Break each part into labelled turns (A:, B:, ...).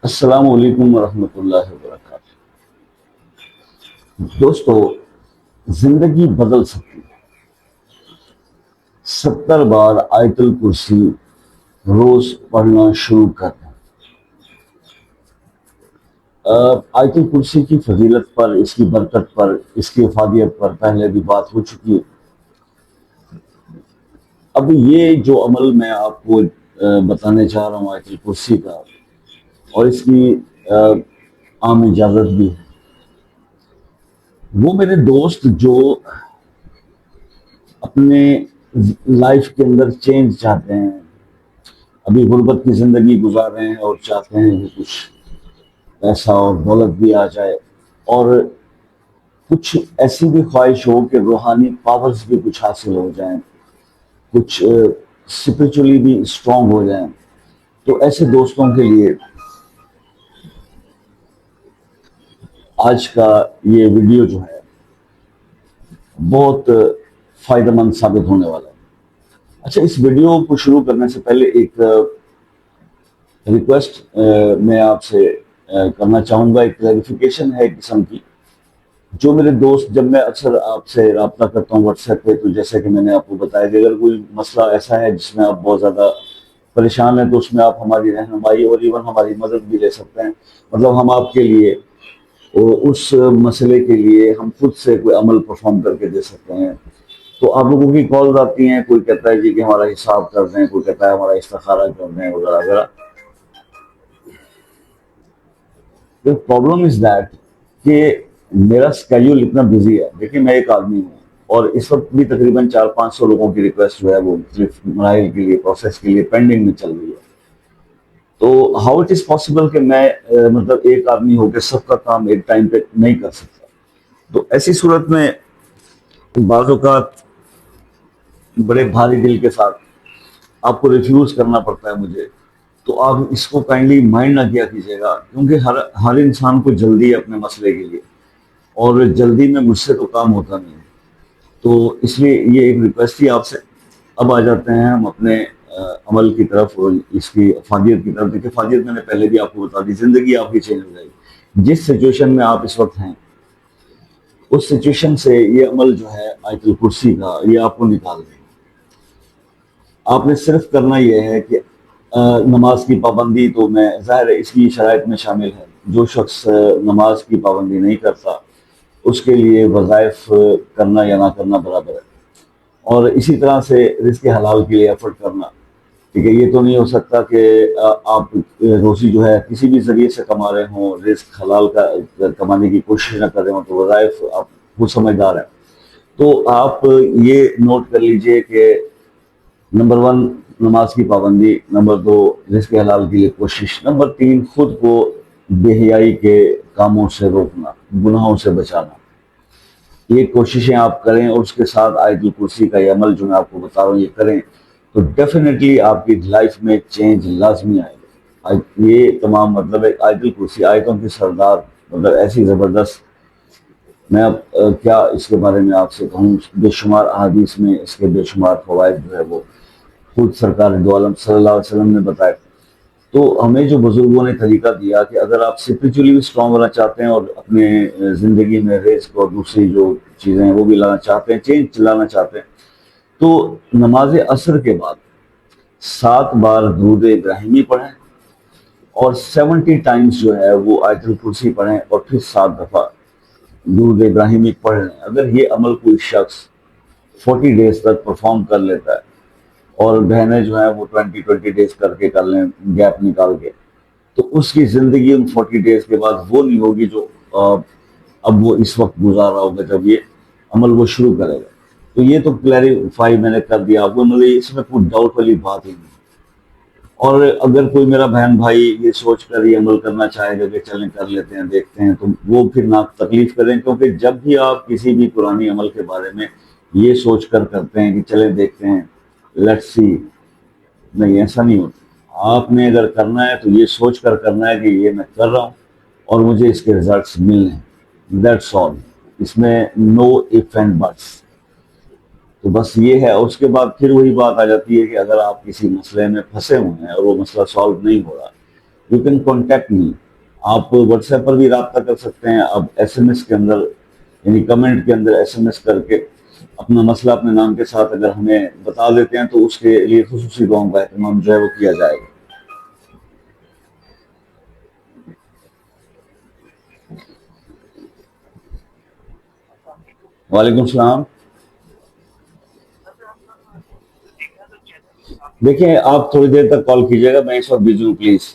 A: السلام علیکم ورحمۃ اللہ وبرکاتہ۔ دوستو، زندگی بدل سکتی ہے۔ 70 بار آیت الکرسی روز پڑھنا شروع کر دیں۔ آیت الکرسی کی فضیلت پر، اس کی برکت پر، اس کی افادیت پر پہلے بھی بات ہو چکی ہے۔ اب یہ جو عمل میں آپ کو بتانے چاہ رہا ہوں آیت الکرسی کا، اور اس کی عام اجازت بھی ہے، وہ میرے دوست جو اپنے لائف کے اندر چینج چاہتے ہیں، ابھی غربت کی زندگی گزار رہے ہیں اور چاہتے ہیں کہ کچھ پیسہ اور دولت بھی آ جائے، اور کچھ ایسی بھی خواہش ہو کہ روحانی پاورز بھی کچھ حاصل ہو جائیں، کچھ اسپرچولی بھی اسٹرانگ ہو جائیں، تو ایسے دوستوں کے لیے آج کا یہ ویڈیو جو ہے بہت فائدہ مند ثابت ہونے والا ہے۔ اچھا، اس ویڈیو کو شروع کرنے سے پہلے ایک ریکویسٹ میں آپ سے کرنا چاہوں گا، ایک کلیریفیکیشن ہے ایک قسم کی۔ جو میرے دوست، جب میں اکثر آپ سے رابطہ کرتا ہوں واٹس ایپ پہ، تو جیسے کہ میں نے آپ کو بتایا کہ اگر کوئی مسئلہ ایسا ہے جس میں آپ بہت زیادہ پریشان ہیں، تو اس میں آپ ہماری رہنمائی اور ایون ہماری مدد بھی لے سکتے ہیں۔ مطلب ہم آپ کے لیے اس مسئلے کے لیے ہم خود سے کوئی عمل پرفارم کر کے دے سکتے ہیں۔ تو آپ لوگوں کی کالز آتی ہیں، کوئی کہتا ہے جی کہ ہمارا حساب کر دیں، کوئی کہتا ہے ہمارا استخارہ کر دیں، وغیرہ وغیرہ۔ The problem is that کہ میرا اسکیڈول اتنا بزی ہے۔ دیکھیں، میں ایک آدمی ہوں، اور اس وقت بھی تقریباً 400-500 لوگوں کی ریکویسٹ جو ہے وہ مختلف مراحل کے لیے، پروسیس کے لیے پینڈنگ میں چل رہی ہے۔ تو ہاؤ اٹ از پاسبل کہ میں مطلب ایک آدمی ہو کے سب کا کام ایک ٹائم پہ نہیں کر سکتا۔ تو ایسی صورت میں بعض اوقات بڑے بھاری دل کے ساتھ آپ کو ریفیوز کرنا پڑتا ہے مجھے۔ تو آپ اس کو کائنڈلی مائنڈ نہ کیا کیجیے گا، کیونکہ ہر انسان کو جلدی ہے اپنے مسئلے کے لیے، اور جلدی میں مجھ سے تو کام ہوتا نہیں ہے۔ تو اس لیے یہ ایک ریکویسٹ تھی آپ سے۔ اب آ جاتے ہیں ہم اپنے عمل کی طرف اور اس کی افادیت کی طرف۔ دیکھیں، افادیت میں نے پہلے بھی آپ کو بتا دی، زندگی آپ کی چینج ہو جائے گی۔ جس سچویشن میں آپ اس وقت ہیں، اس سچویشن سے یہ عمل جو ہے آیت الکرسی کا، یہ آپ کو نکال دے گا۔ آپ نے صرف کرنا یہ ہے کہ نماز کی پابندی تو میں ظاہر ہے اس کی شرائط میں شامل ہے۔ جو شخص نماز کی پابندی نہیں کرتا، اس کے لیے وظائف کرنا یا نہ کرنا برابر ہے۔ اور اسی طرح سے رزق حلال کے لیے ایفرٹ کرنا، ٹھیک ہے۔ یہ تو نہیں ہو سکتا کہ آپ روزی جو ہے کسی بھی ذریعے سے کما رہے ہوں، رزق حلال کا کمانے کی کوشش نہ کر رہے ہوں، تو وظائف آپ خود سمجھدار ہیں۔ تو آپ یہ نوٹ کر لیجئے کہ نمبر 1 نماز کی پابندی، نمبر 2 رزق حلال کے لیے کوشش، نمبر 3 خود کو بے حیائی کے کاموں سے روکنا، گناہوں سے بچانا۔ یہ کوششیں آپ کریں، اور اس کے ساتھ آیت الکرسی کا یہ عمل جو میں آپ کو بتا رہا ہوں یہ کریں، تو ڈیفینیٹلی آپ کی لائف میں چینج لازمی آئے گا۔ یہ تمام مطلب آیت الکرسی آیتوں کی سردار، مطلب ایسی زبردست، میں اب کیا اس کے بارے میں آپ سے کہوں۔ بے شمار احادیث میں اس کے بے شمار فوائد جو ہے وہ خود سرکار دو عالم صلی اللہ علیہ وسلم نے بتائے۔ تو ہمیں جو بزرگوں نے طریقہ دیا کہ اگر آپ اسپرچولی بھی اسٹرانگ ہونا چاہتے ہیں، اور اپنے زندگی میں رزق اور دوسری جو چیزیں ہیں وہ بھی لانا چاہتے ہیں، چینج لانا چاہتے ہیں، تو نماز عصر کے بعد 7 بار درود ابراہیمی پڑھیں، اور 70 ٹائمز جو ہے وہ آیت الکرسی پڑھیں، اور پھر 7 دفعہ درود ابراہیمی پڑھ لیں۔ اگر یہ عمل کوئی شخص 40 ڈیز تک پرفارم کر لیتا ہے، اور بہنیں جو ہیں وہ 20 ڈیز کر لیں گیپ نکال کے، تو اس کی زندگی ان 40 ڈیز کے بعد وہ نہیں ہوگی جو اب وہ اس وقت گزار رہا ہوگا جب یہ عمل وہ شروع کرے گا۔ تو یہ تو کلیریفائی میں نے کر دیا آپ کو، مطلب اس میں کوئی ڈاؤٹ والی بات ہی نہیں۔ اور اگر کوئی میرا بہن بھائی یہ سوچ کر یہ عمل کرنا چاہے گا کہ چلیں کر لیتے ہیں، دیکھتے ہیں، تو وہ پھر نہ تکلیف کریں، کیونکہ جب بھی آپ کسی بھی قرآنی عمل کے بارے میں یہ سوچ کر کرتے ہیں کہ چلیں دیکھتے ہیں، لیٹس سی، نہیں، ایسا نہیں ہوتا۔ آپ نے اگر کرنا ہے تو یہ سوچ کر کرنا ہے کہ یہ میں کر رہا ہوں اور مجھے اس کے ریزلٹس ملنے ہیں، دیٹس آل۔ اس میں نو اف اینڈ بٹس۔ تو بس یہ ہے۔ اور اس کے بعد پھر وہی بات آ جاتی ہے کہ اگر آپ کسی مسئلے میں پھنسے ہوئے ہیں اور وہ مسئلہ سالو نہیں ہو رہا، یو کین کانٹیکٹ می. آپ واٹس ایپ پر بھی رابطہ کر سکتے ہیں. آپ ایس ایم ایس کے اندر یعنی کمنٹ کے اندر ایس ایم ایس کر کے اپنا مسئلہ اپنے نام کے ساتھ اگر ہمیں بتا دیتے ہیں تو اس کے لیے خصوصی دعاؤں کا اہتمام جو ہے وہ کیا جائے گا. وعلیکم السلام. دیکھیں آپ تھوڑی دیر تک کال کیجیے گا, میں اس وقت بزی ہوں, پلیز.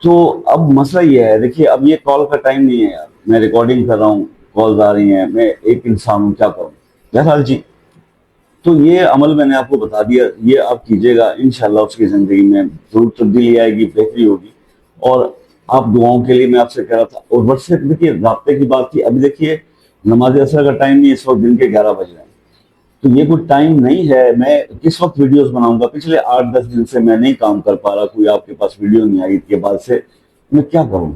A: تو اب مسئلہ یہ ہے, دیکھیے اب یہ کال کا ٹائم نہیں ہے یار, میں ریکارڈنگ کر رہا ہوں, کالز آ رہی ہیں, میں ایک انسان ہوں, کیا کروں. بہرحال جی, تو یہ عمل میں نے آپ کو بتا دیا, یہ آپ کیجیے گا, انشاءاللہ اس کی زندگی میں ضرور تبدیلی آئے گی, بہتری ہوگی. اور آپ دعاؤں کے لیے میں آپ سے کہہ رہا تھا. اور واٹس ایپ دیکھیے رابطے کی بات کی, ابھی دیکھیے نماز اثر کا ٹائم نہیں, اس وقت دن کے 11 بج رہے ہیں, تو یہ کوئی ٹائم نہیں ہے. میں کس وقت ویڈیوز بناؤں گا؟ پچھلے 8-10 دن سے میں نہیں کام کر پا رہا, کوئی آپ کے پاس ویڈیو نہیں آئی کے بعد سے, میں کیا کروں؟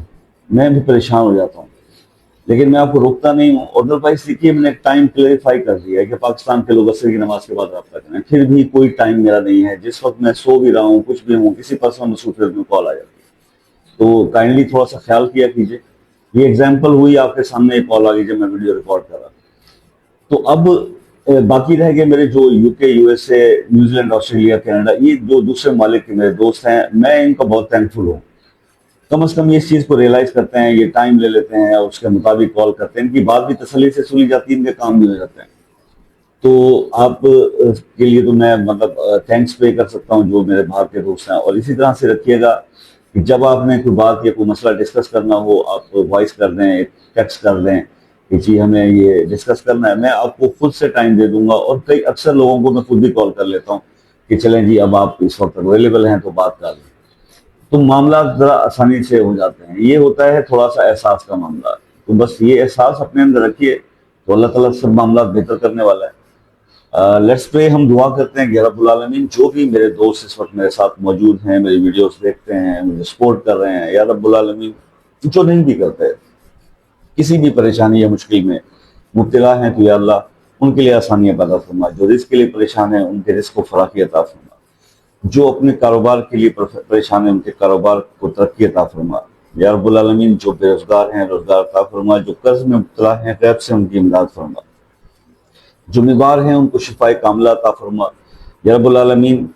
A: میں بھی پریشان ہو جاتا ہوں. لیکن میں آپ کو روکتا نہیں ہوں. اور ادروائز دیکھیے میں نے ایک ٹائم کلیریفائی کر دیا ہے کہ پاکستان کے لوگ عصر کی نماز کے بعد رابطہ کریں. پھر بھی کوئی ٹائم میرا نہیں ہے, جس وقت میں سو بھی رہا ہوں, کچھ بھی ہوں, کسی پرسنل مصروفیت میں کال آ جاتی ہے. تو کائنڈلی تھوڑا سا خیال کیا کیجیے. یہ ایگزامپل ہوئی, آپ کے سامنے ایک کال آ گئی جب میں ویڈیو ریکارڈ کر رہا. تو اب باقی رہ گئے میرے جو یو کے, U S A, New Zealand, Australia, Canada, یہ جو دوسرے ممالک کے میرے دوست ہیں, میں ان کا بہت تھینکفل ہوں. کم از کم یہ اس چیز کو ریئلائز کرتے ہیں, یہ ٹائم لے لیتے ہیں اور اس کے مطابق کال کرتے ہیں. ان کی بات بھی تسلی سے سنی جاتی ہے, ان کے کام بھی ہو جاتے ہیں. تو آپ کے لیے تو میں مطلب تھینکس پے کر سکتا ہوں جو میرے باہر کے دوست ہیں. اور اسی طرح سے رکھیے گا کہ جب آپ نے کوئی بات یا کوئی مسئلہ ڈسکس کرنا ہو, آپ وائس کر دیں, ٹیکسٹ کر دیں کہ جی ہمیں یہ ڈسکس کرنا ہے, میں آپ کو خود سے ٹائم دے دوں گا. اور کئی اکثر لوگوں کو میں خود بھی کال کر لیتا ہوں کہ چلیں جی اب آپ اس وقت اویلیبل ہیں تو بات کر لیں. تو معاملات ذرا آسانی سے ہو جاتے ہیں. یہ ہوتا ہے تھوڑا سا احساس کا معاملہ. تو بس یہ احساس اپنے اندر رکھیے تو اللہ تعالیٰ سب معاملات بہتر کرنے والا ہے. لیٹس پرے, ہم دعا کرتے ہیں کہ رب العالمین جو بھی میرے دوست اس وقت میرے ساتھ موجود ہیں, میری ویڈیوز دیکھتے ہیں, مجھے سپورٹ کر رہے ہیں, یا رب العالمین جو نہیں بھی کرتے, کسی بھی پریشانی یا مشکل میں مبتلا ہیں, تو یا اللہ ان کے لیے آسانیاں پیدا فرما. جو رزق کے لیے پریشان ہیں ان کے رزق کو فراخی عطا فرما. جو اپنے کاروبار کے لیے پریشان ہیں ان کے کاروبار کو ترقی عطا فرما. یا رب العالمین جو بے روزگار ہیں روزگار عطا فرما. جو قرض میں مبتلا ہیں غیب سے ان کی امداد فرما. جو بیمار ہیں ان کو شفائے کاملہ عطا فرما. یا رب العالمین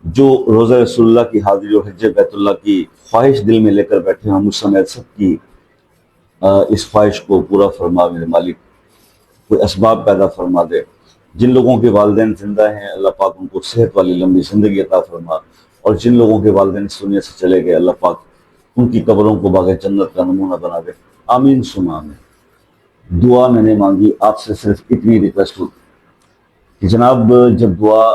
A: جو روزہ رسول اللہ کی حاضری اور حج بیت اللہ کی خواہش دل میں لے کر بیٹھے ہیں, مجھ سمیت سب کی اس خواہش کو پورا فرما میرے مالک. کوئی اسباب پیدا فرما دے. جن لوگوں کے والدین زندہ ہیں اللہ پاک ان کو صحت والی لمبی زندگی عطا فرما. اور جن لوگوں کے والدین اس دنیا سے چلے گئے اللہ پاک ان کی قبروں کو باغ جنت کا نمونہ بنا دے. آمین ثم آمین. دعا میں نے مانگی, آپ سے صرف اتنی ریکویسٹ ہوتی کہ جناب جب دعا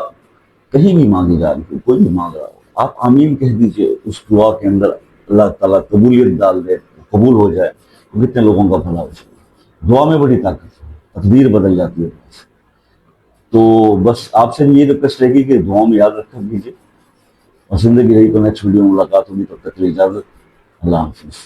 A: کہیں بھی مانگی جا رہی ہو, کوئی بھی مانگ رہا ہو, آپ آمین کہہ دیجئے. اس دعا کے اندر اللہ تعالیٰ قبولیت ڈال دے, قبول ہو جائے تو کتنے لوگوں کا بھلا ہو جائے. دعا میں بڑی طاقت ہے, تقدیر بدل جاتی ہے. تو بس آپ سے یہ ریکویسٹ رہے گی کہ دعاؤں میں یاد رکھا دیجیے. اور زندگی رہی تو نیکسٹ ویڈیو میں ملاقات ہوگی, تب تک کے لیے اجازت. اللہ حافظ.